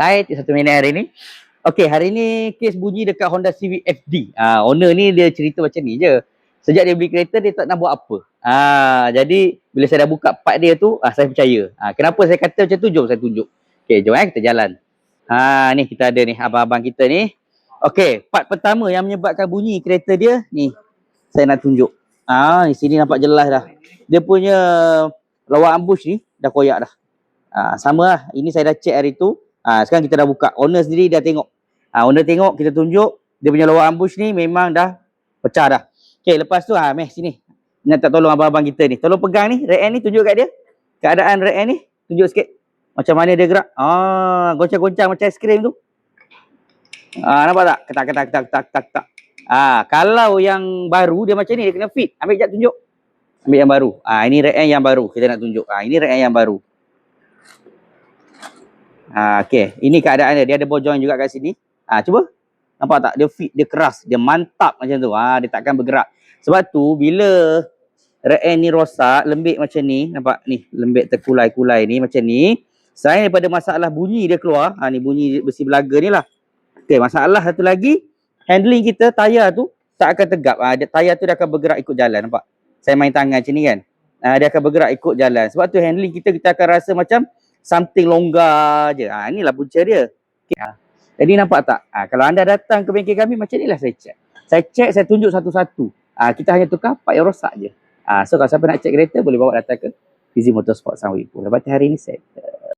Hai, 1 minit hari ni. Okey, hari ni kes bunyi dekat Honda Civic FD. Owner ni dia cerita macam ni je. Sejak dia beli kereta, dia tak nak buat apa. Jadi, bila saya dah buka part dia tu, saya percaya. Kenapa saya kata macam tu? Jom saya tunjuk. Okey, jom kita jalan. Ni kita ada ni, abang-abang kita ni. Okey, part pertama yang menyebabkan bunyi kereta dia, ni. Saya nak tunjuk. Di sini nampak jelas dah. Dia punya lawak ambush ni, dah koyak dah. Sama lah. Ini saya dah check hari tu. Sekarang kita dah buka. Owner sendiri dah tengok. Owner tengok, kita tunjuk. Dia punya lawak ambush ni memang dah pecah dah. Okay, lepas tu, Meh sini. Nak tak tolong abang-abang kita ni. Tolong pegang ni, rear end ni, tunjuk kat dia. Keadaan rear end ni, tunjuk sikit. Macam mana dia gerak. Goncang-goncang macam aiskrim tu. Nampak tak? Ketak. Kalau yang baru, dia macam ni, dia kena fit. Ambil sekejap tunjuk. Ambil yang baru. Ini rear end yang baru. Kita nak tunjuk. Ini rear end yang baru. Okey, ini keadaan dia. Dia ada ball joint juga kat sini. Cuba. Nampak tak? Dia fit, dia keras, dia mantap macam tu. Dia takkan bergerak. Sebab tu bila rear end ni rosak, lembik macam ni, nampak ni, lembik terkulai-kulai ni macam ni. Selain daripada masalah bunyi dia keluar, ni bunyi besi belaga ni lah. Okey, masalah satu lagi, handling kita, tayar tu tak akan tegap. Tayar tu dia akan bergerak ikut jalan, nampak? Saya main tangan macam ni kan. Dia akan bergerak ikut jalan. Sebab tu handling kita akan rasa macam something longgar je. Inilah punca dia. Okay. Jadi nampak tak? Kalau anda datang ke bengkel kami, macam inilah saya check. Saya tunjuk satu-satu. Kita hanya tukar part yang rosak je. So kalau siapa nak check kereta, boleh bawa datang ke Fizi Motorsport Sunway. Lepas hari ni set.